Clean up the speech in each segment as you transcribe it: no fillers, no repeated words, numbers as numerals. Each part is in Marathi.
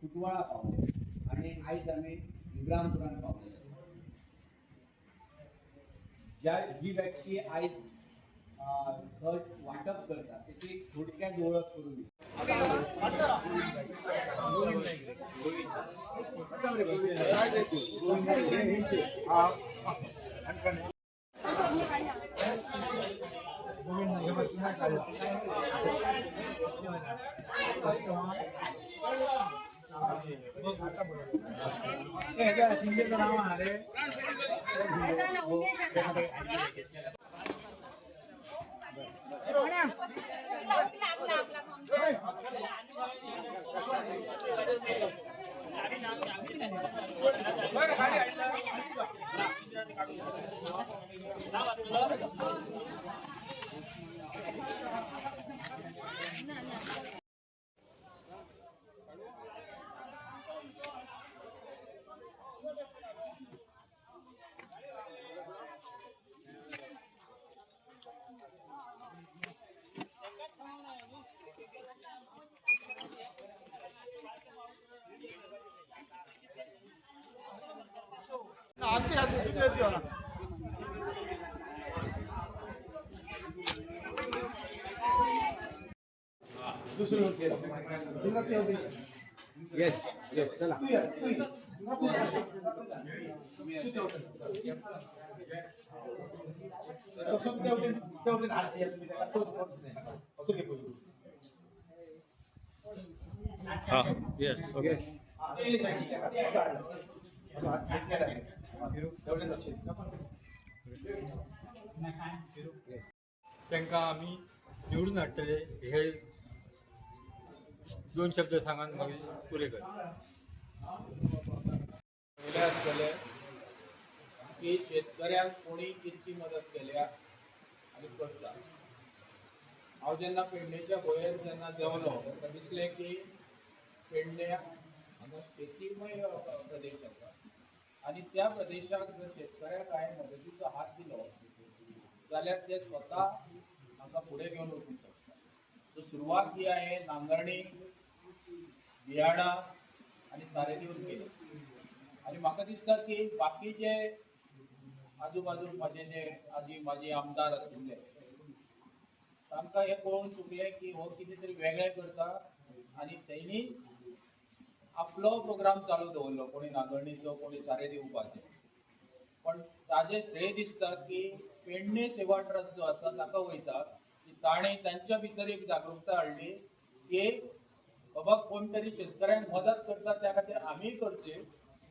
कुटवाळा पावले आणि आयज आमी विग्रामपुरान पावले. जी व्यक्ती आयज वाटप करता त्याची थोडक्यात ओळख करून दिली. Yes, yes, चला. Yes, okay. त्यांना आम्ही निवडून हाडटले हे दोन शब्द सांगान मागीर पुरे कर. पयले आसतले की शेतकऱ्यांक कोणी कितकी मदत केल्या आनी करता. हांव जेन्ना पेडणेच्या गोंयांत जेन्ना देंवलो तेन्ना दिसलें की पेडण्या हांगा शेतीमय प्रदेश आसा आनी त्या प्रदेशाक जर शेतकऱ्याक हांवें मदतीचो हात दिलो जाल्यार ते स्वता हांगा फुडें घेवन वचूंक शकता. सो सुरवात ही हांवें नांगरणी, बियाणां आनी सारें दिवन केली. आनी म्हाका दिसता की बाकीचे आजू बाजूक माझे आमदार आशिल्ले तांकां हें कळून चुकलें की हो कितें तरी वेगळें करता आनी तेणी आपलो प्रोग्राम चालू दवरलो, कोणी नांगरणीचो, कोणी सारें दिवपाचें. पण ताजें श्रेय दिसता की पेडणे सेवा ट्रस्ट जो आसा ताका वयता की ताणें तांच्या भितर एक जागृकता हाडली की बाबा कोण तरी शेतकऱ्यांक मदत करता त्या खातीर आमीय करची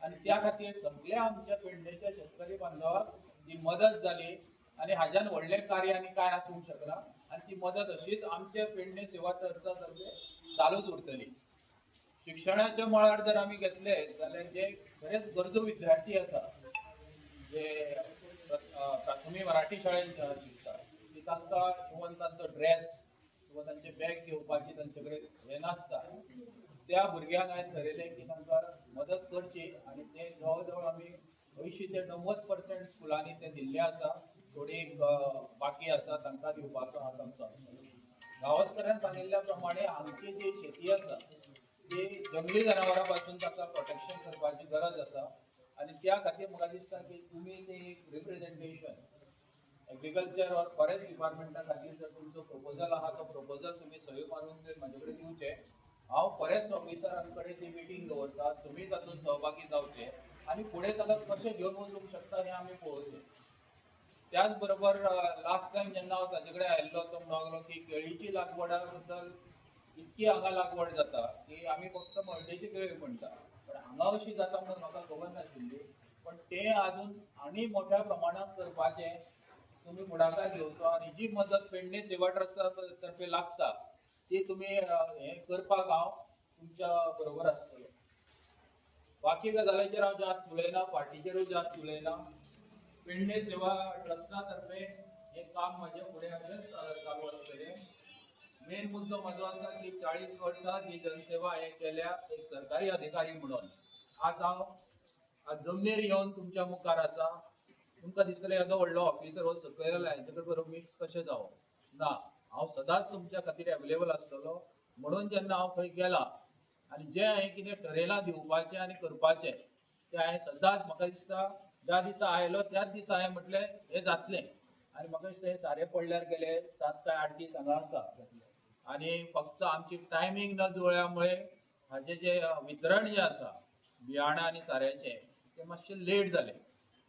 आनी त्या खातीर सगळ्या आमच्या पेडणेच्या शेतकरी बांधवांक ही मदत जाली आनी हाज्यान व्हडलें कार्य आनी काय आसूंक शकना आनी ती मदत अशीच आमच्या पेडणे सेवा ट्रस्टा तर्फे चालूच उरतली. शिक्षणाच्या मळार जर आमी घेतले जाल्यार जे बरेच गरजू विद्यार्थी आसा जे प्राथमीक मराठी शाळेंत शिकता ती तांकां इवन तांचो ड्रेस किंवा तांचे बॅग घेवपाची तांचे कडेन हें नासता. त्या भुरग्यांक हांवें थारायलें की तांकां मदत करची आनी ते जवळ जवळ आमी 80 ते 90% स्कुलांनी ते दिल्ले आसा. थोडी बाकी आसा तांकां दिवपाचो हात आमचो आसतलो. गावस्करान सांगिल्ल्या प्रमाणे आमची जी शेती आसा ती जंगली जनावरां पासून ताका प्रोटेक्शन करपाची गरज आसा आनी त्या खातीर म्हाका दिसता की तुमी ते एक रिप्रेझेंटेशन एग्रीकल्चर ऑर फॉरेस्ट डिपार्टमेंटा खातीर जर तुमचो प्रपोजल आहा तो प्रपोजल तुमी सयो मारून जर म्हाजे कडेन दिवचे. हांव फॉरेस्ट ऑफिसरां कडेन ती मिटींग दवरता, तुमी तातूंत सहभागी जावचे आनी फुडें ताका कशें घेवन वचूंक शकता हें आमी पळोवचें. त्याच बरोबर लास्ट टायम जेन्ना हांव ताजे कडेन आयिल्लो तो म्हणून लागलो की केळीची लागवडा बद्दल इतकी हांगा लागवड जाता की आमी फक्त मळटेची केळी म्हणटा, पण हांगा अशी जाता म्हणून म्हाका खबर नाशिल्ली. पण ते आजून आनी मोठ्या प्रमाणात करपाचें तुमी फुडाकार घेवचो आनी जी मदत पेडणे सेवा ट्रस्टा तर्फे लागता ती तुमी हें करपाक हांव तुमच्या बरोबर आसतलो. बाकी गजालींचेर हांव जास्त उलयना, पार्टीचेरूय जास्त उलयना. पेडणे सेवा ट्रस्टा तर्फे हे काम म्हाजे फुडें अशेंच चालू आसतलें. मेन मुद्दो म्हाजो आसा की 40 वर्सां ही जनसेवा हांवें केल्या एक सरकारी अधिकारी म्हणून. आज हांव जमनीर येवन तुमच्या मुखार आसा. तुमकां दिसतलें येदो व्हडलो ऑफिसर हो सकयल हांचे कडेन बरोबर मिक्स कशें जावं ना. हांव सदांच तुमच्या खातीर अवेलेबल आसतलो. म्हणून जेन्ना हांव थंय गेला आनी जें हांवें कितें ठरयलां दिवपाचें आनी करपाचें तें हांवें सदांच म्हाका दिसता ज्या दिसा आयलो त्याच दिसा हांवें म्हटलें हें जातलें. आनी म्हाका दिसता हें सारें पडल्यार गेले 7 काय 8 दीस हांगा आसा. आनी फक्त आमची टायमींग न जुळ्ळ्या मुळे हाचें जें वितरण जें आसा बियाणां आनी साऱ्याचें तें मातशें लेट जालें.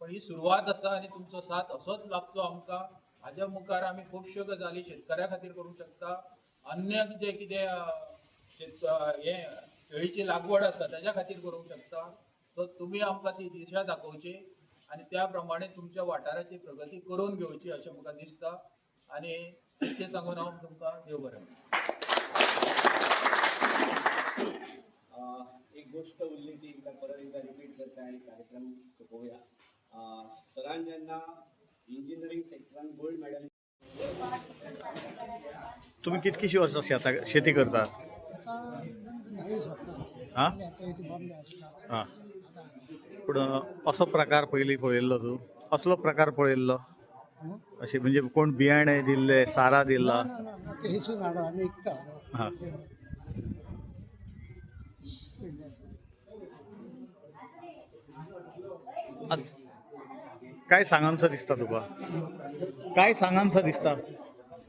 पण ही सुरवात आसा आनी तुमचो साथ असोच लागचो आमकां. हाच्या मुखार आमी खुबश्यो गजाली शेतकऱ्या खातीर करूंक शकता. अन्य जें कितें हें केळीची लागवड आसा ताच्या खातीर करूंक शकता. सो तुमी आमकां ती दिशा दाखोवची आनी त्या प्रमाणे तुमच्या वाठाराची प्रगती करून घेवची अशें म्हाका दिसता. आनी इतकें सांगून हांव तुमकां देव बरें. एक गोष्ट उरली ती परत एकदा रिपीट करता आणि कार्यक्रम सोपवूया. सरान जेन्ना इंजिनियरींग सेक्टरान गोल्ड मेडल. तुम्ही कितकीशी वर्सां शेती करतात? हां हां. पूण असो प्रकार पयलीं पळयल्लो तूं? असलो प्रकार पळयल्लो अशें म्हणजे कोण बियाणें दिल्लें, सारा दिला? हां. आज काय सांगानसो दिसता तुका? काय सांगानसो दिसता?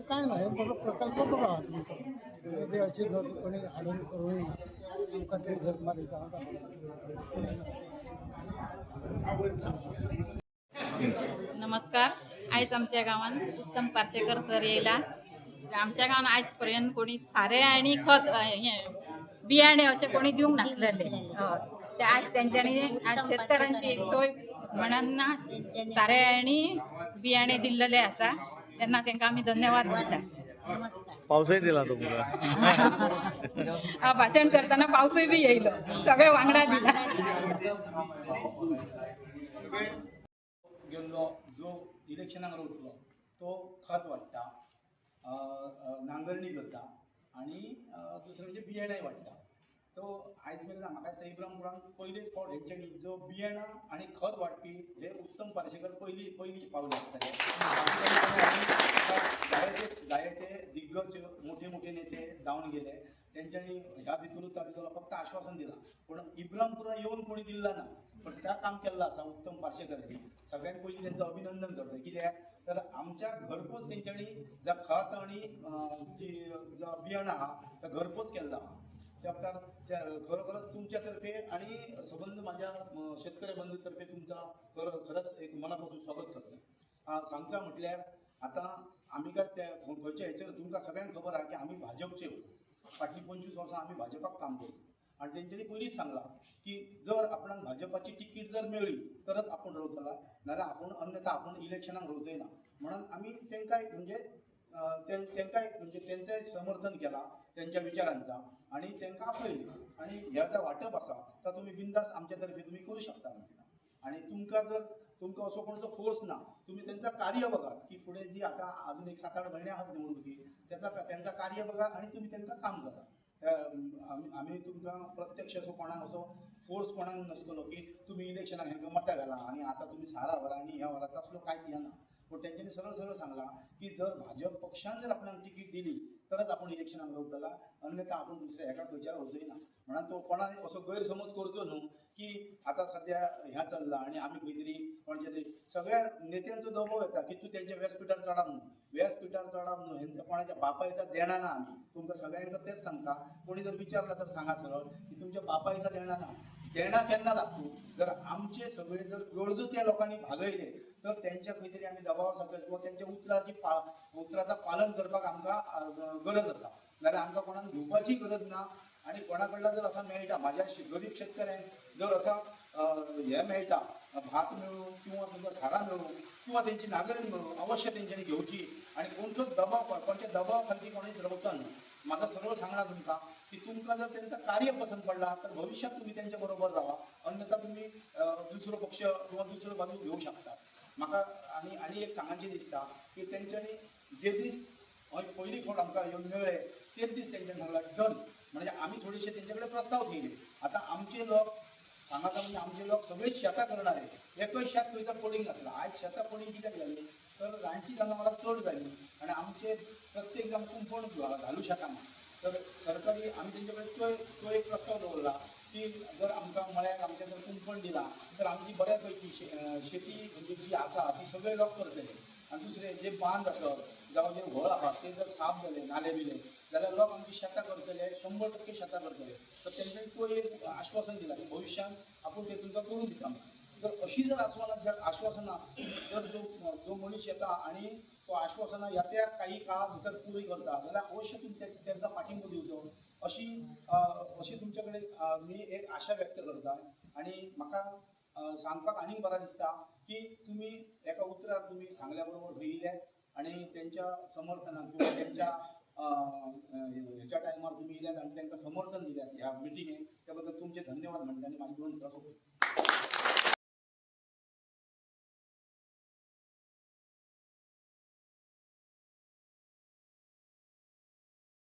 काय नाही बघा प्रकल्प बघा तुमचा अशी घर कोणी हाडून करून आमकां ते घर मारी नमस्कार. आयज आमच्या गांवांत उत्तम पार्सेकर सर येयला. आमच्या गांवांत आयज पर्यंत कोणी सारें आनी खत बियाणे अशें कोणी दिवंक नासलेले. ते आज तेंच्यांनी आज शेतकारांची एक सोय म्हणना सारें आनी बियाणे दिल्लेले आसा. तेन्ना तांकां आमी धन्यवाद म्हणटा. पावसय दिला तुमकां? भाशण करतना पावसूय बी येयलो, सगळे वांगडा दिला. गेल्लो जो इलेक्शनाक रावतलो तो खत वाडटा, नांगरणी करता आणि दुसरें म्हणजे बियाणांय वाडटा. तो आयज मेरेन म्हाका दिसता इब्रामपुरान पयलेच फावट हेंच्यांनी जो बियाणां आनी खत वाडपी हे उत्तम पार्सेकर पयली पावले आसताले. जायते दिग्गज मोठे नेते जावन गेले. तेंच्यांनी ह्या भितरूच फक्त आश्वासन दिलां पूण इब्रामपुरा येवन कोणी दिल्ला ना. पण त्या काम केल्लें आसा उत्तम पार्सेकरांनी. सगळ्यांत पयलीं तेंचो अभिनंदन करता. कित्याक तर आमच्या घरपोच तेंच्यांनी जो खत आनी जी जो बियाणां आहा तो घरपोच केल्लो आहा. त्या खरोखरच तुमच्या तर्फे आणि संबंध माझ्या शेतकरी बंधू तर्फे तुमचा खरंच एक मनापासून स्वागत करता. सांगचा म्हटल्यार आता आम्ही काय त्या खंयच्या हेचेर तुमकां सगळ्यांक खबर आहा की आम्ही भाजपचे फाटलीं 25 वर्सां आम्ही भाजपाक काम करता. आणि तेंच्यांनी पयलींच सांगलां की जर आपणाक भाजपाची तिकीट जर मेळ्ळी तरच आपण रावतला, नाल्यार आपण अन्यथा आपण इलेक्शनाक रावचंय ना. म्हणून आम्ही तेंकाय म्हणजे तेंचें समर्थन केलां त्यांच्या विचारांचा आणि तांकां आपयलें. आणि ह्या जो वाटप आसा तो तुमी बिंदास आमच्या तर्फे तुमी करूं शकता. आणि तुमकां असो कोणचो फोर्स ना. तुम्ही त्यांचं कार्य बघा की फुडें जी आता अजून एक 7-8 महिने आहात निवडणुकी त्यांचं कार्य बघा आणि तुम्ही त्यांचं काम करा. आम्ही तुमकां प्रत्यक्ष असो कोणाक असो फोर्स कोणाक नसतलो की तुम्ही इलेक्शनाक हेंकां मतां घाला आणि आता तुम्ही सारा व्हरा आणि ह्या व्हरा तसलो कांयच येना. पण तेंच्यांनी सरळ सांगला की जर भाजप पक्षान जर आपल्याक तिकीट दिली तरच आपण इलेक्शनाक रावतला, अन्यथा आपण दुसऱ्या एका खंयच्यार वचूय ना. म्हणून तो कोणाक असो गैरसमज करचो न्हू की आता सध्या ह्या चल्ला आणि आमी खंय तरी कोणच्या तरी सगळ्या नेत्यांचो दबाव येता की तूं तेंच्या व्यासपिठार चडाप न्हू, व्यासपिठार चडाप न्हू. हेंच्या कोणाच्या बापायचा देणा ना. आमी तुमकां सगळ्यांक तेच सांगता. कोणी जर विचारला तर सांगा सरळ की तुमच्या बापायचा देणा ना. देणा केन्ना लागतो जर आमचे सगळे जर गरजू त्या लोकांनी भागयले तर त्यांच्या खंय तरी आमी दबाव सकयल किंवा त्यांच्या उतराचा पालन करपाक आमकां गरज आसा. नाल्यार आमकां कोणाक घेवपाची गरज ना. आणि कोणा कडल्यान जर असा मेळटा माझ्या गरीब शेतकऱ्यांक जर असा हे मेळटा भात मेळूं किंवा तुमकां सारा मेळूं किंवा त्यांची नांगरणी मेळूं अवश्य तेंच्यांनी घेवची. आणि कोणत्योच दबाव कोणत्या दबाव खातीर कोणीच रावचा न्हू. माझा सरळ सांगणार तुमका की तुमका जर त्यांचं कार्य पसंत पडला तर भविष्यात तुम्ही त्यांच्या बरोबर राहा, अन्यथा तुम्ही दुसरं पक्ष किंवा दुसरं बाजू घेऊ शकता. म्हाका आणि एक सांगायचे दिसता की तेंच्यांनी जे दीस पहिली फावट आमकां येवन मेळ्ळे तेच दीस तेंच्यांनी सांगला डन. म्हणजे आम्ही थोडेसे त्यांच्याकडे प्रस्ताव केले. आता आमचे लोक सांगायचं म्हणजे आमचे लोक सगळे शेतां करणारे, एकच शेत खंयचा पडींग घातला. आयज शेतां पडींग कित्याक जाली तर रानटी जनावरां चड जाली आनी आमचे प्रत्येक जाण कुंपण घालू शकना. तर सरकारी आमी तेंचे कडेन तो एक प्रस्ताव दवरला की जर आमकां मळ्याक आमच्या जर कुंपण दिला तर आमची बऱ्यापैकी शेती म्हणजे जी आसा ती सगळे लोक करतले. आनी दुसरे जे बांद आसत जावं जे व्हळ आहा ते जर साफ जाले नाले बिले जाल्यार लोक आमची शेतां करतले, 100% शेतां करतले. तर तेंच्यांनी तो एक आश्वासन दिला की भविष्यान आपूण ते तुमकां करून दिता. तर अशी जर आश्वासनां जर जो मनीस येता आणि तो आश्वासनां येत्या काही काळा भितर पुरी करता जाल्यार अवश्य तुमी तेंका पाठिंबो दिवचो अशी तुमचे कडेन मी एक आशा व्यक्त करता. आणि म्हाका सांगपाक आनीक बरा दिसता की तुमी एका उतरार तुमी सांगल्या बरोबर येयल्यात आणि त्यांच्या समर्थनाक किंवा त्यांच्या ह्याच्या टायमार तुम्ही येयल्यात आणि त्यांना समर्थन दिल्यात ह्या मिटिंगेक. त्या बद्दल तुमचे धन्यवाद म्हणटा आणि माझी 2 प्रकल्प